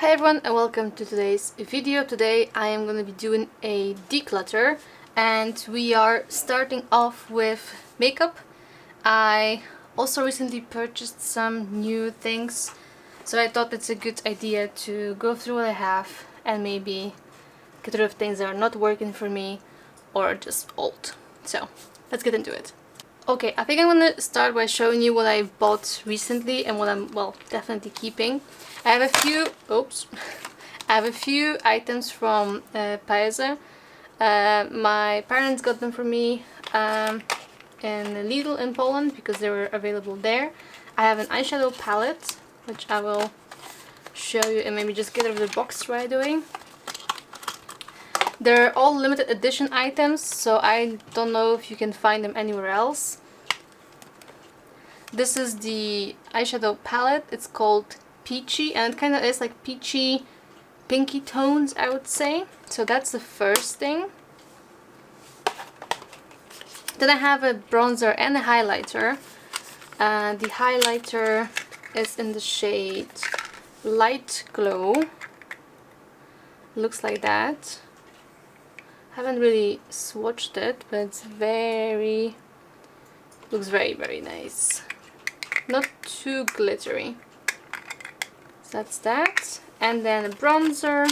Hi everyone and welcome to today's video. Today I am going to be doing a declutter and we are starting off with makeup. I also recently purchased some new things, so I thought it's a good idea to go through what I have and maybe get rid of things that are not working for me or just old. So let's get into it. Okay, I think I'm gonna start by showing you what I bought recently and what I'm, well, definitely keeping. I have a few items from Paese. My parents got them for me in Lidl in Poland because they were available there. I have an eyeshadow palette, which I will show you and maybe just get out of the box right away. They're all limited edition items, so I don't know if you can find them anywhere else. This is the eyeshadow palette. It's called Peachy, and it kind of is like peachy, pinky tones, I would say. So that's the first thing. Then I have a bronzer and a highlighter. The highlighter is in the shade Light Glow. Looks like that. Haven't really swatched it, but it's looks very nice. Not too glittery. So that's that. And then a bronzer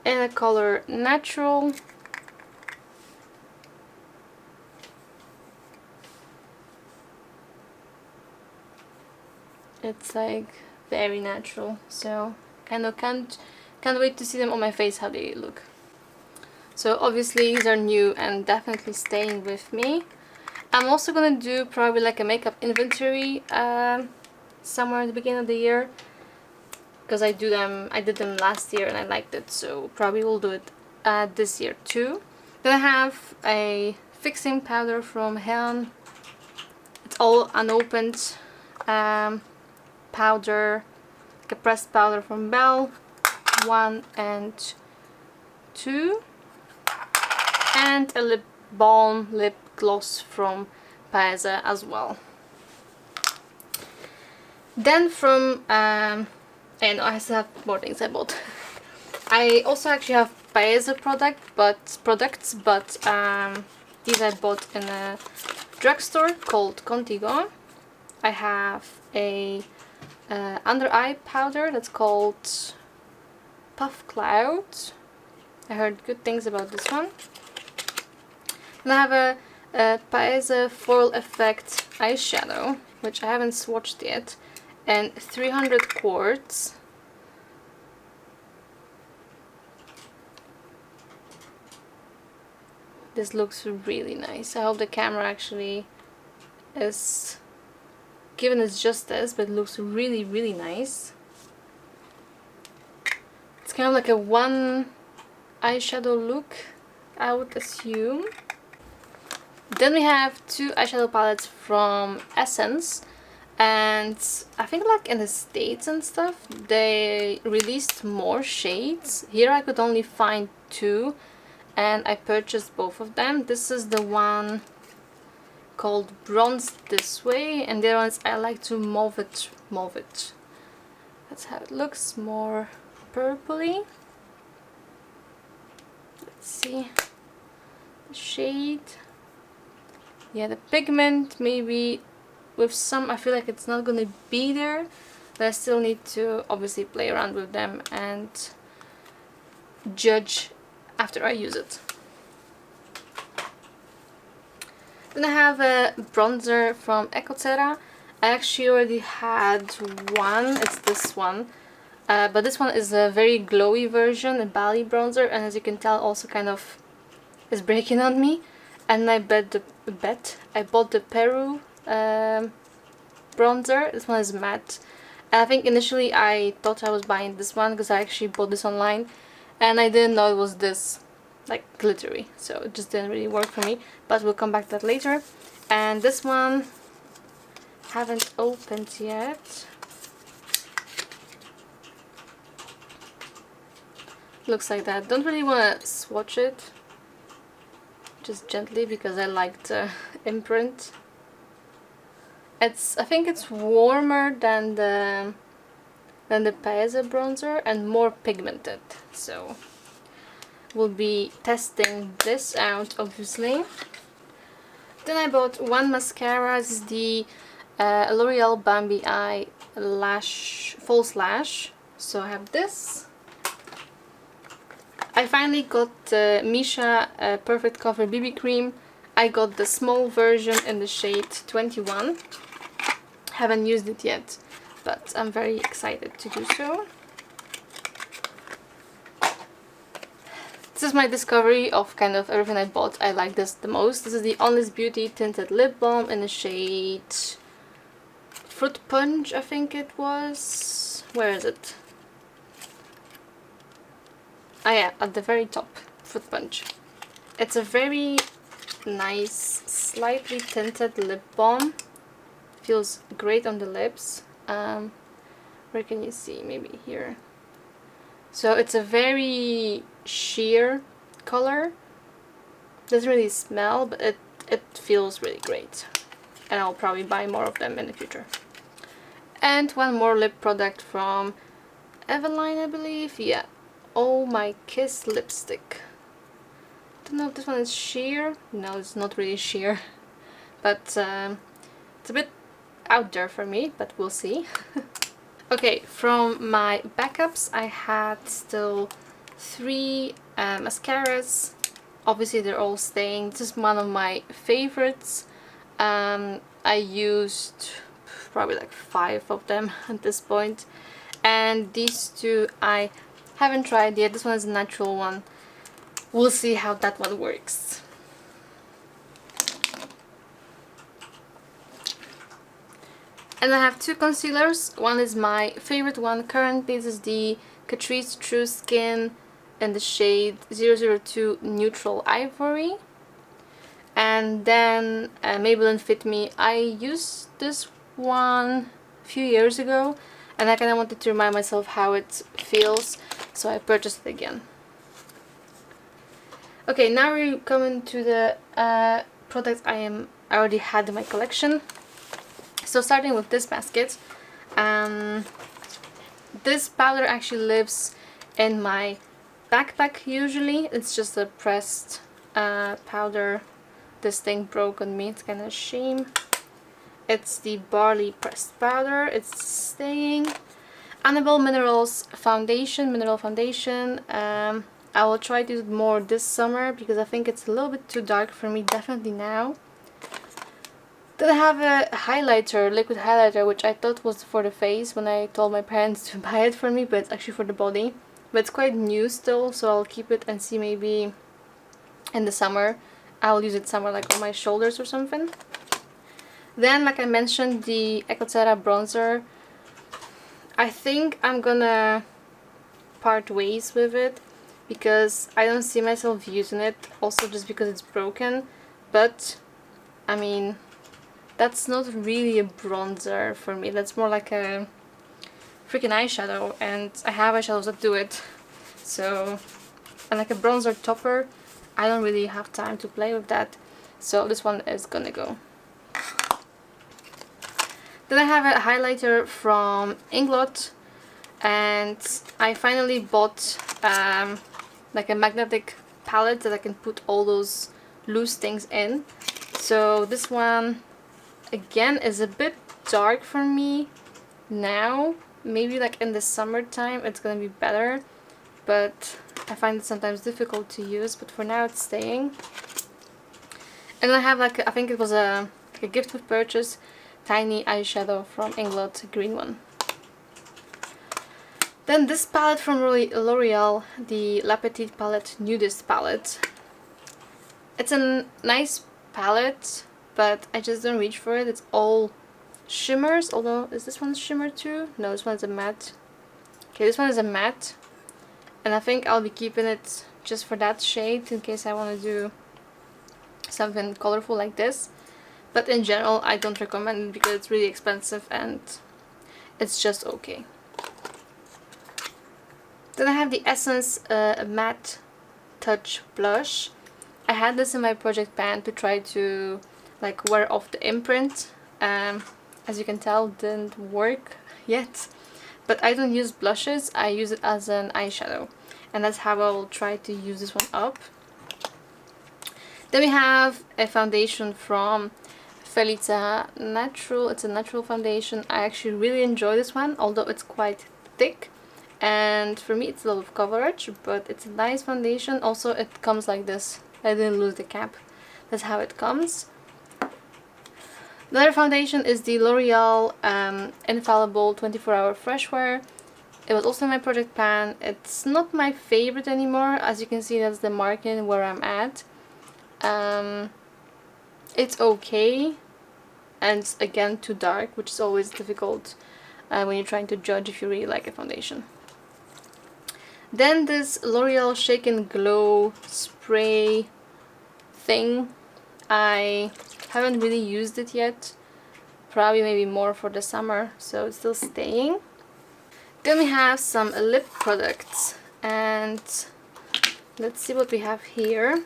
in the color Natural. It's like very natural, so kind of can't wait to see them on my face, how they look. So obviously these are new and definitely staying with me. I'm also gonna do probably like a makeup inventory somewhere at the beginning of the year, because I did them last year and I liked it, so probably will do it this year too. Then I have a fixing powder from Hen. It's all unopened powder, like a pressed powder from Belle, 1 and 2, and a lip balm lip gloss from Paese as well. Then from and I still have more things I bought. I also actually have Paese products, but these I bought in a drugstore called Contigo. I have a under eye powder that's called Puff Cloud. I heard good things about this one. And I have a Paese Foil Effect eyeshadow, which I haven't swatched yet, and 300 quarts. This looks really nice. I hope the camera actually is given its justice, but it looks really nice. It's kind of like a one eyeshadow look, I would assume. Then we have two eyeshadow palettes from Essence, and I think like in the States and stuff they released more shades. Here I could only find 2 and I purchased both of them. This is the one called Bronze This Way, and the other ones I like to mauve it. That's how it looks, more purpley. Let's see the shade. Yeah, the pigment maybe with some, I feel like it's not gonna be there, but I still need to obviously play around with them and judge after I use it. Then I have a bronzer from Ecotera. I actually already had one, it's this one, but this one is a very glowy version, a Bali bronzer, and as you can tell also kind of is breaking on me. And I bought the Peru bronzer. This one is matte. And I think initially I thought I was buying this one because I actually bought this online and I didn't know it was this like glittery, so it just didn't really work for me, but we'll come back to that later. And this one haven't opened yet. Looks like that. Don't really want to swatch it, just gently, because I like the imprint. I think it's warmer than the than the Paese bronzer and more pigmented. So we'll be testing this out, obviously. Then I bought one mascara. This is the L'Oreal Bambi Eye Lash False Lash. So I have this. I finally got the Misha Perfect Cover BB Cream. I got the small version in the shade 21. Haven't used it yet, but I'm very excited to do so. This is my discovery of kind of everything I bought. I like this the most. This is the Honest Beauty Tinted Lip Balm in the shade Fruit Punch, I think it was. Where is it? Ah yeah, at the very top, Fruit Punch. It's a very nice, slightly tinted lip balm. Feels great on the lips. Where can you see? Maybe here. So it's a very sheer color. Doesn't really smell, but it feels really great. And I'll probably buy more of them in the future. And one more lip product from Eveline, I believe. Yeah. Oh My Kiss lipstick. Don't know if this one is sheer. No, it's not really sheer. But it's a bit out there for me, but we'll see. Okay, from my backups I had still 3 mascaras. Obviously they're all staying. This is one of my favorites. I used probably like 5 of them at this point. And these 2 I haven't tried yet. This one is a natural one. We'll see how that one works. And I have 2 concealers. One is my favorite one currently. This is the Catrice True Skin in the shade 002 Neutral Ivory. And then Maybelline Fit Me. I used this one a few years ago and I kind of wanted to remind myself how it feels, so I purchased it again. Okay, now we're coming to the products I already had in my collection. So starting with this basket, this powder actually lives in my backpack usually. It's just a pressed powder. This thing broke on me, it's kind of a shame. It's the Barley Pressed Powder, it's staying. Annabelle Minerals Foundation, Mineral Foundation. I will try to use it more this summer because I think it's a little bit too dark for me, definitely now. Then I have a highlighter, liquid highlighter, which I thought was for the face when I told my parents to buy it for me, but it's actually for the body. But it's quite new still, so I'll keep it and see maybe in the summer. I'll use it somewhere like on my shoulders or something. Then, like I mentioned, the Ecotera bronzer. I think I'm gonna part ways with it because I don't see myself using it, also just because it's broken. But, I mean, that's not really a bronzer for me. That's more like a freaking eyeshadow, and I have eyeshadows that do it. So, and like a bronzer topper, I don't really have time to play with that. So this one is gonna go. Then I have a highlighter from Inglot, and I finally bought like a magnetic palette that I can put all those loose things in. So this one again is a bit dark for me now. Maybe like in the summertime it's gonna be better, but I find it sometimes difficult to use, but for now it's staying. And I have like, I think it was a gift with purchase, tiny eyeshadow from Inglot, green one. Then this palette from L'Oreal, the La Petite Palette Nudist palette. It's a nice palette, but I just don't reach for it. It's all shimmers, although is this one shimmer too? No, this one's a matte. Okay, this one is a matte, and I think I'll be keeping it just for that shade in case I want to do something colorful like this. But in general I don't recommend it because it's really expensive and it's just okay. Then I have the Essence Matte Touch Blush. I had this in my project pan to try to like wear off the imprint. As you can tell, didn't work yet. but I don't use blushes, I use it as an eyeshadow. And that's how I will try to use this one up. Then we have a foundation from Felita Natural. It's a natural foundation. I actually really enjoy this one, although it's quite thick. And for me it's a lot of coverage, but it's a nice foundation. Also it comes like this. I didn't lose the cap. That's how it comes. The other foundation is the L'Oreal Infallible 24-Hour Fresh Wear. It was also in my project pan. It's not my favorite anymore. As you can see, that's the marking where I'm at. It's okay, and it's again too dark, which is always difficult when you're trying to judge if you really like a foundation. Then this L'Oreal Shake and Glow spray thing. I haven't really used it yet. Probably maybe more for the summer, so it's still staying. Then we have some lip products, and let's see what we have here.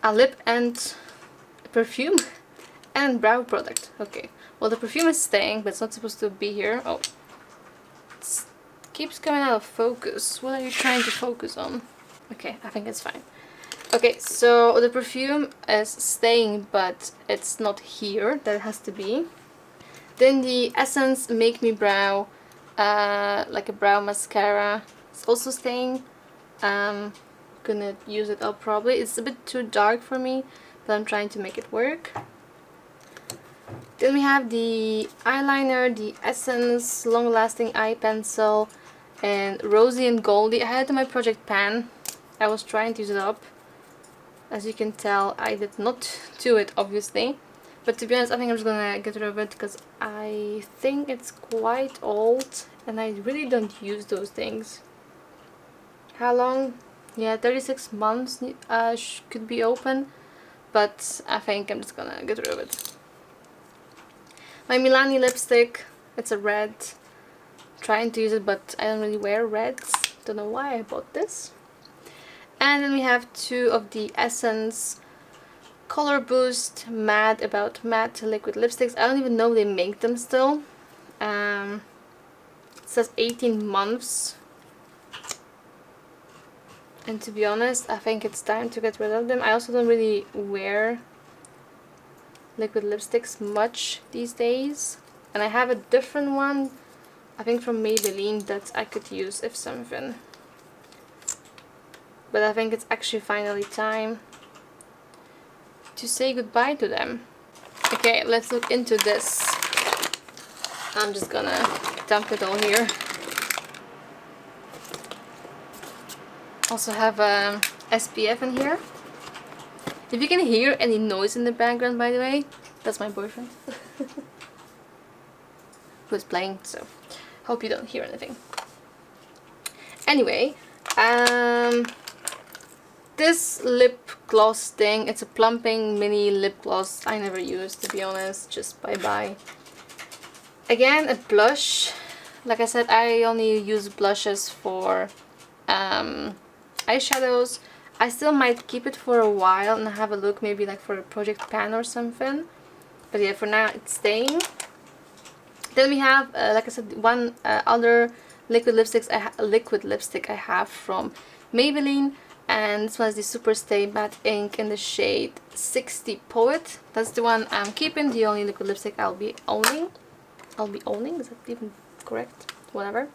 A lip and perfume and brow product. Okay, well the perfume is staying, but it's not supposed to be here. Oh, it keeps coming out of focus. What are you trying to focus on? Okay, I think it's fine. Okay, so the perfume is staying, but it's not here. That has to be. Then the Essence Make Me Brow, like a brow mascara, it's also staying. Gonna use it up probably. It's a bit too dark for me, but I'm trying to make it work. Then we have the eyeliner, the Essence Long Lasting Eye Pencil, and Rosy and Goldie. I had it in my project pan. I was trying to use it up. As you can tell, I did not do it, obviously. But to be honest, I think I'm just gonna get rid of it because I think it's quite old and I really don't use those things. How long? Yeah, 36 months could be open, but I think I'm just gonna get rid of it. My Milani lipstick, it's a red. Trying to use it, but I don't really wear reds. Don't know why I bought this. And then we have two of the Essence Color Boost Mad About Matte liquid lipsticks. I don't even know they make them still. It says 18 months. And to be honest, I think it's time to get rid of them. I also don't really wear liquid lipsticks much these days. And I have a different one, I think from Maybelline, that I could use if something. But I think it's actually finally time to say goodbye to them. Okay, let's look into this. I'm just gonna dump it all here. Also have SPF in here. If you can hear any noise in the background, by the way, that's my boyfriend. Who's playing, so hope you don't hear anything. Anyway, this lip gloss thing, it's a plumping mini lip gloss I never use, to be honest, just bye-bye. Again, a blush. Like I said, I only use blushes for eyeshadows. I still might keep it for a while and have a look, maybe like for a project pan or something. But yeah, for now it's staying. Then we have, like I said, one other liquid lipstick I have from Maybelline. And this one is the Super Stay Matte Ink in the shade 60 Poet. That's the one I'm keeping, the only liquid lipstick I'll be owning. Is that even correct? Whatever.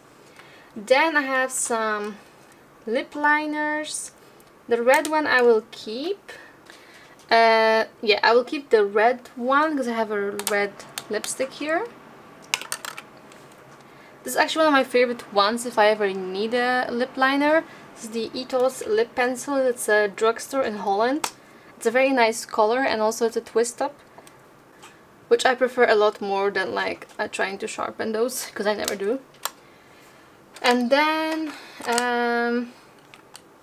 Then I have some lip liners. The red one I will keep. Yeah, I will keep the red one because I have a red lipstick here. This is actually one of my favorite ones if I ever need a lip liner. This is the Ethos Lip Pencil. It's a drugstore in Holland. It's a very nice color and also it's a twist up, which I prefer a lot more than like trying to sharpen those, because I never do. And then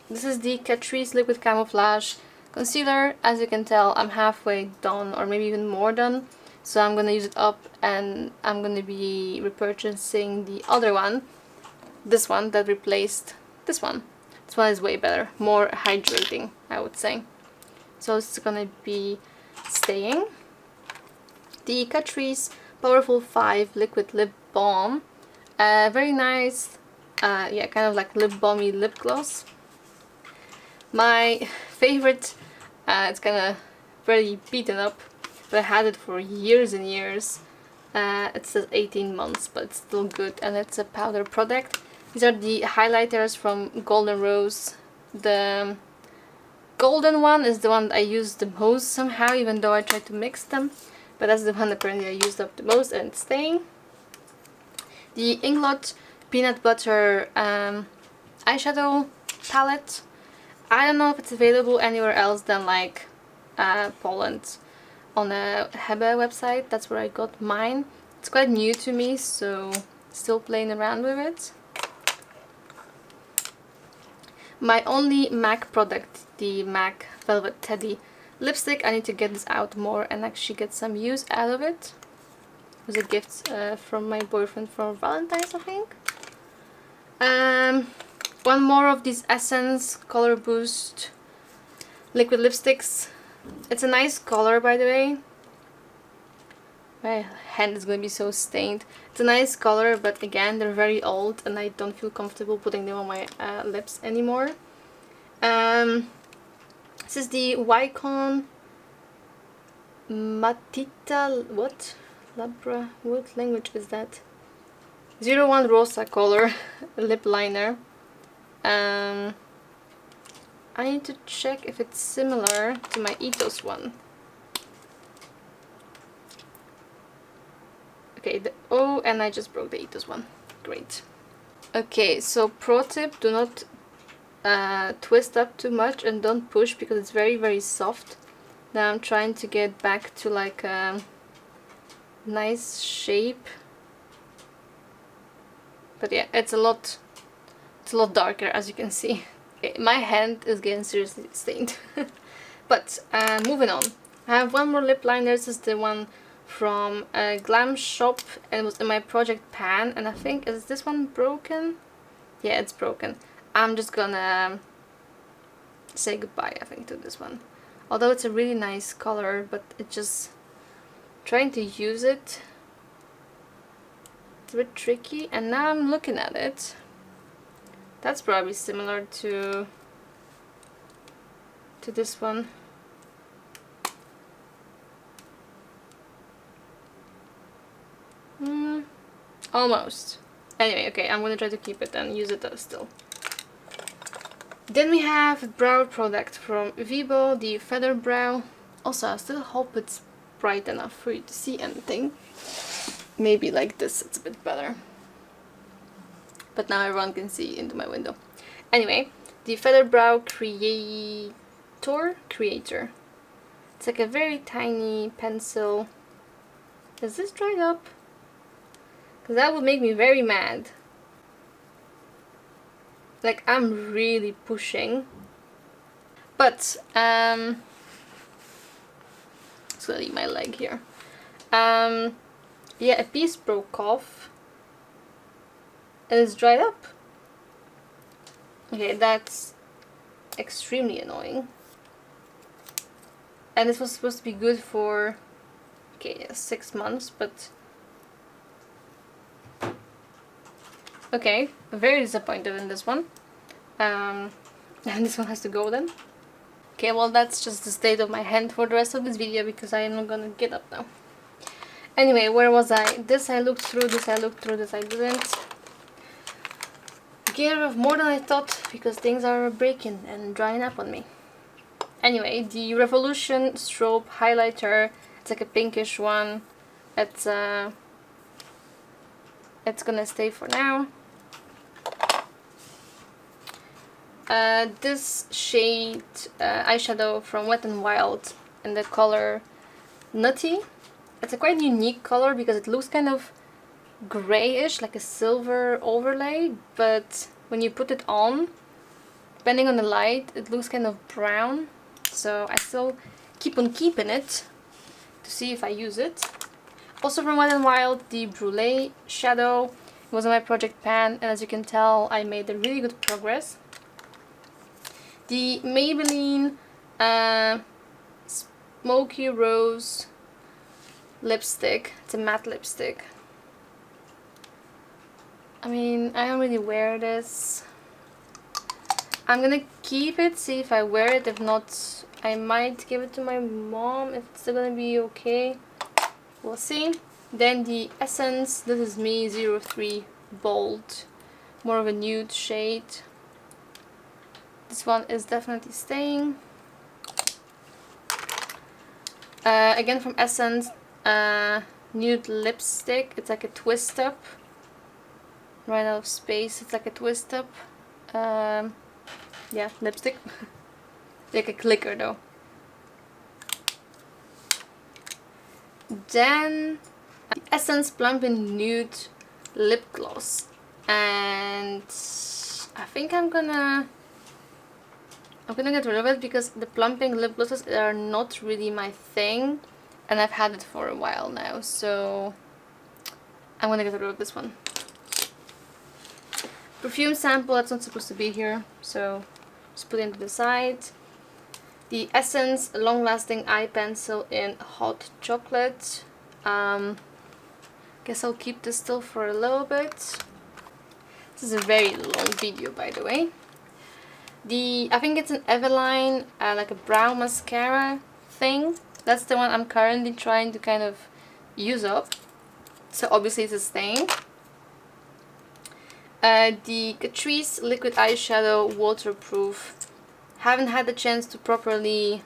this is the Catrice Liquid Camouflage Concealer. As you can tell, I'm halfway done, or maybe even more done. So I'm gonna use it up and I'm gonna be repurchasing the other one. This one that replaced this one. This one is way better, more hydrating, I would say. So it's gonna be staying. The Catrice Powerful 5 Liquid Lip Balm. Very nice, yeah, kind of like lip balmy lip gloss. My favorite, it's kind of very beaten up, but I had it for years and years. It says 18 months, but it's still good, and it's a powder product. These are the highlighters from Golden Rose. The golden one is the one that I use the most somehow, even though I try to mix them. But that's the one apparently I used up the most, and it's staying. The Inglot Peanut Butter eyeshadow palette. I don't know if it's available anywhere else than like Poland on a Hebe website. That's where I got mine. It's quite new to me, so still playing around with it. My only MAC product, the MAC Velvet Teddy lipstick. I need to get this out more and actually get some use out of it. It was a gift from my boyfriend for Valentine's, I think. One more of these Essence Color Boost liquid lipsticks. It's a nice color, by the way. My hand is going to be so stained. It's a nice color, but again, they're very old and I don't feel comfortable putting them on my lips anymore. This is the Wycon Matita, what? Labra, what language is that? 01 Rosa color lip liner. I need to check if it's similar to my Ethos one. Okay, oh, and I just broke the Ethos one. Great. Okay, so pro tip, do not twist up too much and don't push because it's very, very soft. Now I'm trying to get back to like a nice shape. But yeah, it's a lot darker, as you can see. Okay, my hand is getting seriously stained. But moving on. I have one more lip liner. This is the one from a Glam Shop, and it was in my project pan, and I think, is this one broken? Yeah, it's broken. I'm just gonna say goodbye, I think, to this one. Although it's a really nice color, but it's just trying to use it. It's a bit tricky, and now I'm looking at it. That's probably similar to this one. Almost. Anyway, okay, I'm gonna try to keep it and use it still. Then we have a brow product from Vibo, the Feather Brow. Also, I still hope it's bright enough for you to see anything. Maybe like this, it's a bit better. But now everyone can see into my window. Anyway, the Feather Brow Creator. It's like a very tiny pencil. Is this dried up? Because that would make me very mad. Like, I'm really pushing. But, it's gonna leave my leg here. Yeah, a piece broke off. And it's dried up. Okay, that's extremely annoying. And this was supposed to be good for, okay, yeah, 6 months, but okay, very disappointed in this one. And this one has to go then. Okay, well, that's just the state of my hand for the rest of this video because I am not gonna get up now. Anyway, where was I? This I looked through, this I looked through, this I didn't. Get rid of more than I thought because things are breaking and drying up on me. Anyway, the Revolution Strobe Highlighter. It's like a pinkish one. It's gonna stay for now. This shade eyeshadow from Wet n Wild in the color Nutty. It's a quite unique color because it looks kind of grayish, like a silver overlay, but when you put it on, depending on the light, it looks kind of brown. So I still keep on keeping it to see if I use it. Also from Wet n Wild, the Brulee shadow. It was on my project pan, and as you can tell, I made a really good progress. The Maybelline Smoky Rose lipstick. It's a matte lipstick. I mean, I don't really wear this. I'm gonna keep it, see if I wear it. If not, I might give it to my mom if it's still gonna be okay. We'll see. Then the Essence, this is me 03 Bold, more of a nude shade. This one is definitely staying. Again from Essence, nude lipstick. It's like a twist up. Right out of space, it's like a twist up. Yeah, lipstick. Like a clicker though. Then the Essence Plumping Nude Lip Gloss, and I think I'm gonna get rid of it because the plumping lip glosses are not really my thing, and I've had it for a while now, so I'm gonna get rid of this one. Perfume sample, that's not supposed to be here, so just put it to the side. The Essence Long Lasting Eye Pencil in Hot Chocolate. Guess I'll keep this still for a little bit. This is a very long video, by the way. I think it's an Eveline, like a brow mascara thing. That's the one I'm currently trying to kind of use up. So obviously it's a stain. The Catrice Liquid Eyeshadow Waterproof. Haven't had the chance to properly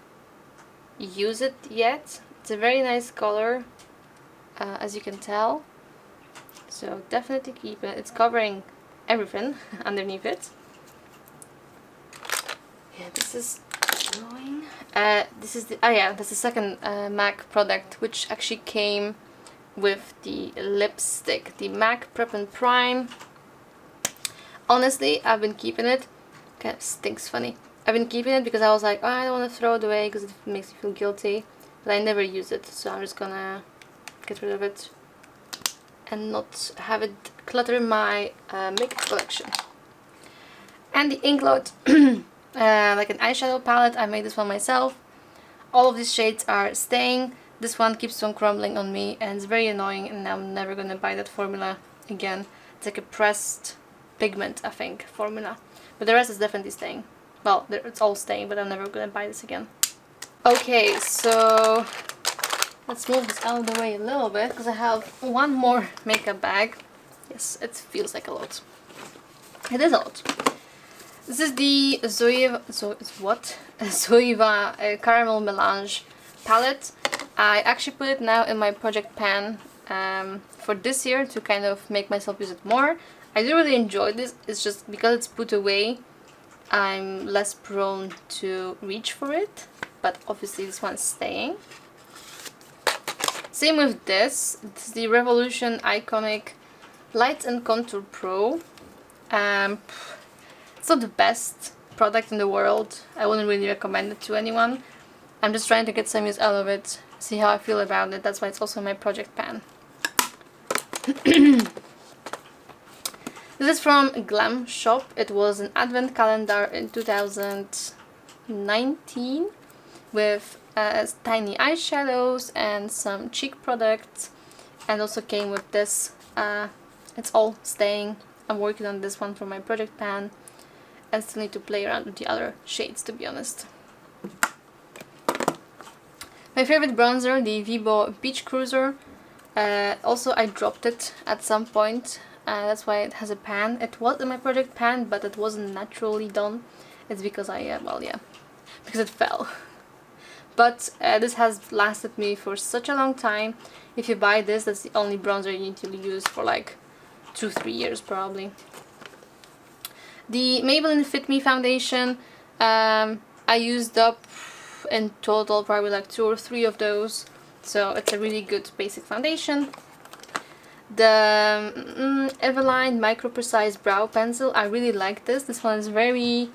use it yet. It's a very nice color, as you can tell. So definitely keep it. It's covering everything underneath it. Yeah, this is glowing. This is the that's the second MAC product, which actually came with the lipstick, the MAC Prep and Prime. Honestly, I've been keeping it. Kind of stinks funny. I've been keeping it because I was like, oh, I don't want to throw it away because it makes me feel guilty. But I never use it, so I'm just gonna get rid of it and not have it clutter my makeup collection. And the Inkload, like an eyeshadow palette. I made this one myself. All of these shades are staying. This one keeps on crumbling on me and it's very annoying, and I'm never gonna buy that formula again. It's like a pressed pigment, I think, formula. But the rest is definitely staying. Well, it's all staying, but I'm never gonna buy this again. Okay, so let's move this out of the way a little bit because I have one more makeup bag. Yes, it feels like a lot. It is a lot. This is the Zoeva Caramel Melange palette. I actually put it now in my project pan for this year to kind of make myself use it more. I do really enjoy this. It's just because it's put away, I'm less prone to reach for it, but obviously this one's staying. Same with this. This is the Revolution Iconic Light and Contour Pro. It's not the best product in the world. I wouldn't really recommend it to anyone. I'm just trying to get some use out of it, see how I feel about it. That's why it's also in my project pan. This is from Glam Shop. It was an advent calendar in 2019 with tiny eyeshadows and some cheek products, and also came with this. It's all staying. I'm working on this one for my project pan and still need to play around with the other shades, to be honest. My favorite bronzer, the Vibo Beach Cruiser. Also I dropped it at some point. That's why it has a pan. It was in my project pan, but it wasn't naturally done. It's because because it fell. But this has lasted me for such a long time. If you buy this, that's the only bronzer you need to use for like 2-3 years probably. The Maybelline Fit Me foundation, I used up in total probably like 2 or 3 of those. So it's a really good basic foundation. The Eveline Micro Precise Brow Pencil, I really like this. This one is very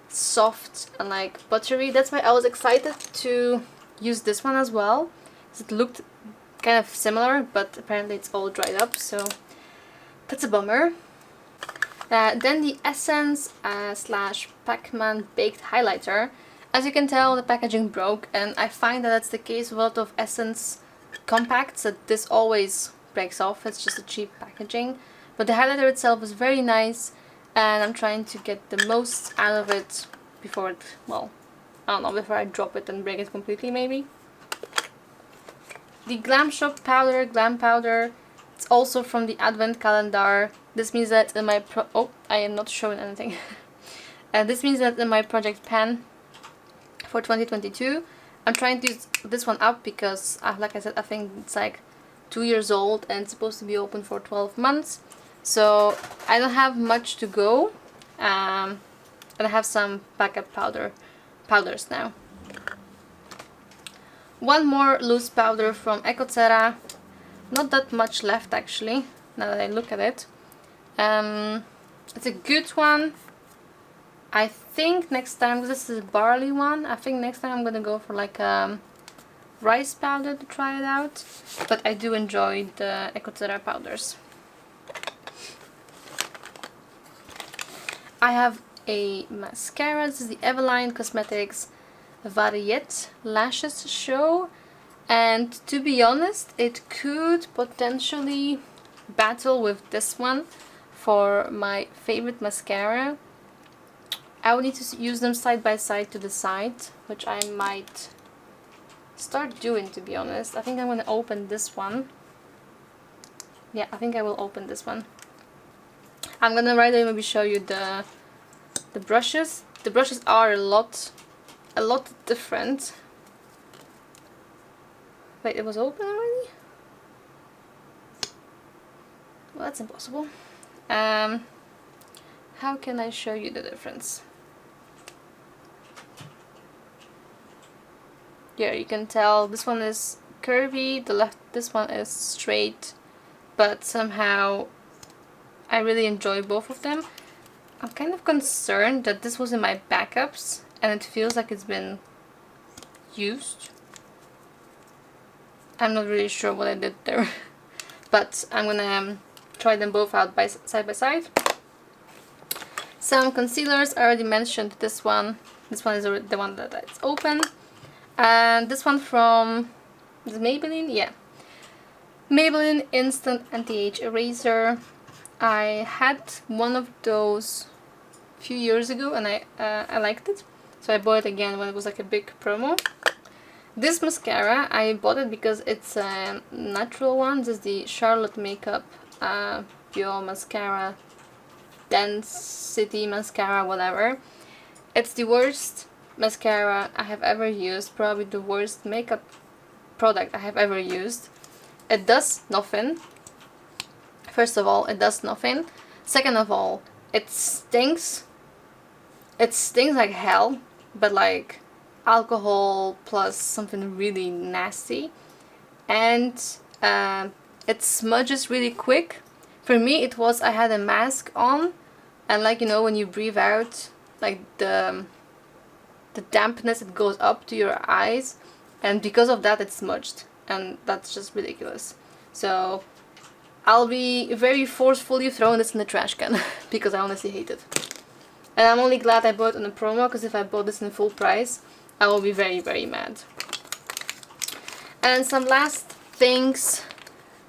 soft and like buttery. That's why I was excited to use this one as well. It looked kind of similar, but apparently it's all dried up, so that's a bummer. Then the Essence slash Pac-Man Baked Highlighter. As you can tell, the packaging broke, and I find that that's the case with a lot of Essence compacts, that this always breaks off. It's just a cheap packaging. but the highlighter itself is very nice, and I'm trying to get the most out of it before it, well, I don't know, before I drop it and break it completely maybe. The Glam Shop powder, Glam Powder, it's also from the Advent Calendar. This means that in my I am not showing anything. This means that in my project pan for 2022, I'm trying to use this one up because, like I said, I think it's like 2 years old and it's supposed to be open for 12 months. So I don't have much to go, and I have some backup powders now. One more loose powder from Ecotera. Not that much left actually, now that I look at it. It's a good one. I think next time, because this is a barley one, I think next time I'm gonna go for like a rice powder to try it out. But I do enjoy the Ecotera powders. I have a mascara. This is the Eveline Cosmetics Variette Lashes Show, and to be honest, it could potentially battle with this one for my favorite mascara. I would need to use them side by side to decide, which I might start doing, to be honest. I think I'm going to open this one. Yeah, I think I will open this one. I'm going to right away maybe show you the brushes. The brushes are a lot different. Wait, it was open already? Well, that's impossible. How can I show you the difference? Yeah, you can tell this one is curvy, this one is straight, but somehow I really enjoy both of them. I'm kind of concerned that this was in my backups and it feels like it's been used. I'm not really sure what I did there, but I'm gonna try them both out side by side. Some concealers, I already mentioned this one. This one is the one that is open. And this one from, is it Maybelline? Yeah. Maybelline Instant Anti-Age Eraser. I had one of those a few years ago and I liked it. So I bought it again when it was like a big promo. This mascara, I bought it because it's a natural one. This is the Charlotte Makeup Pure Mascara, Density Mascara, whatever. It's the worst mascara I have ever used, probably the worst makeup product I have ever used. It does nothing. First of all, it does nothing. Second of all, it stinks. It stinks like hell, but like alcohol plus something really nasty. And it smudges really quick. For me, it was, I had a mask on, and like, you know, when you breathe out, like the dampness, it goes up to your eyes, and because of that it smudged, and that's just ridiculous. So I'll be very forcefully throwing this in the trash can because I honestly hate it. And I'm only glad I bought it on a promo, because if I bought this in full price, I will be very, very mad. And some last things.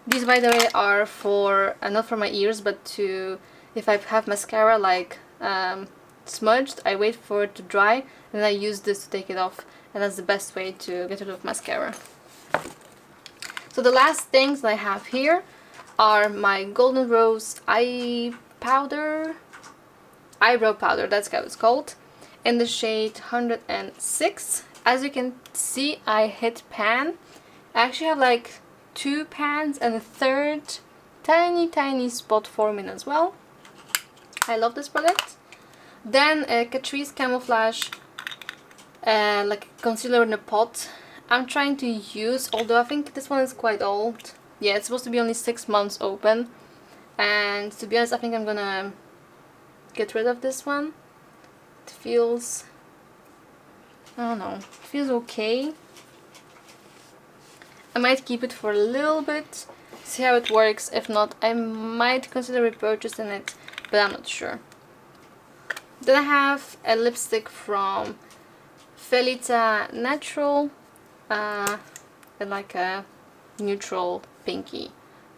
These, by the way, are for, not for my ears, but to, if I have mascara like smudged, I wait for it to dry and I use this to take it off, and that's the best way to get rid of mascara. So the last things that I have here are my Golden Rose eyebrow powder, that's how it's called, in the shade 106. As you can see, I hit pan. I actually have like 2 pans and a third tiny spot forming as well. I love this product. Then Catrice Camouflage, like concealer in a pot. I'm trying to use, although I think this one is quite old. Yeah, it's supposed to be only 6 months open. And to be honest, I think I'm gonna get rid of this one. It feels, I don't know, it feels okay. I might keep it for a little bit, see how it works. If not, I might consider repurchasing it, but I'm not sure. Then I have a lipstick from Felita Natural, in like a neutral pinky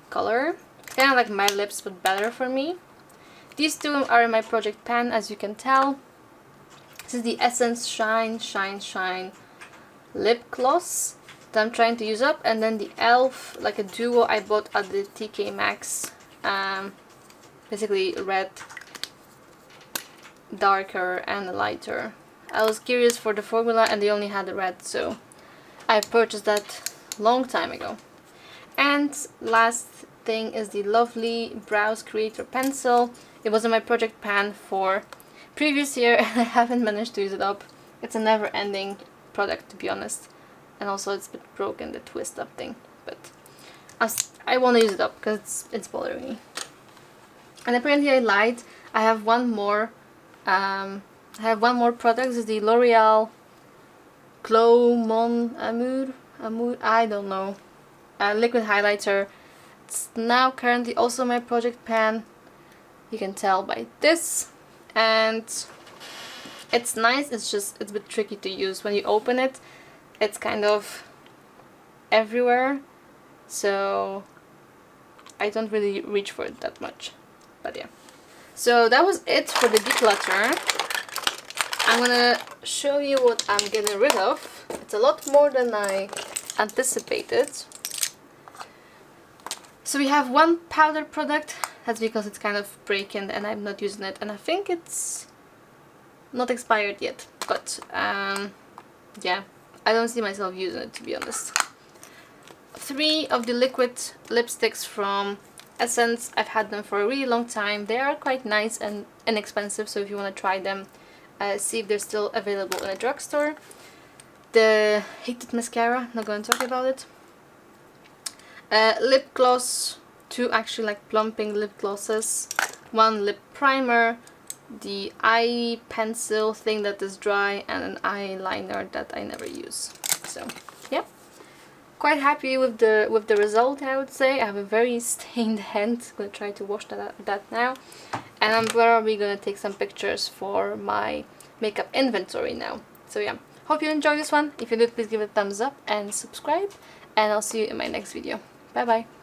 color. kind of like my lips but better for me. These two are in my project pan, as you can tell. This is the Essence Shine Shine Shine lip gloss that I'm trying to use up, and then the e.l.f. like a duo I bought at the TK Maxx. Basically red, darker and lighter. I was curious for the formula and they only had the red, so I purchased that long time ago. And last thing is the lovely Brows Creator pencil. It was in my project pan for previous year and I haven't managed to use it up. It's a never-ending product, to be honest, and also it's a bit broken, the twist up thing, but I want to use it up because it's bothering me. And apparently I lied. I have one more product. This is the L'Oreal Glow Mon Amour, I don't know, liquid highlighter. It's now currently also my project pan. You can tell by this, and it's nice. It's just it's a bit tricky to use when you open it. It's kind of everywhere, so I don't really reach for it that much. But yeah, so that was it for the declutter. I'm gonna show you what I'm getting rid of. It's a lot more than I anticipated. So we have one powder product. That's because it's kind of breaking and I'm not using it, and I think it's not expired yet, but yeah, I don't see myself using it, to be honest. 3 of the liquid lipsticks from Essence. I've had them for a really long time. They are quite nice and inexpensive, so if you want to try them, see if they're still available in a drugstore. The Hated Mascara, not going to talk about it. Lip gloss, 2 actually like plumping lip glosses, 1 lip primer, the eye pencil thing that is dry, and an eyeliner that I never use. So yeah, quite happy with the result, I would say. I have a very stained hand. I'm gonna try to wash that now, and I'm probably gonna take some pictures for my makeup inventory now. So yeah, hope you enjoyed this one. If you did, please give it a thumbs up and subscribe, and I'll see you in my next video. Bye bye.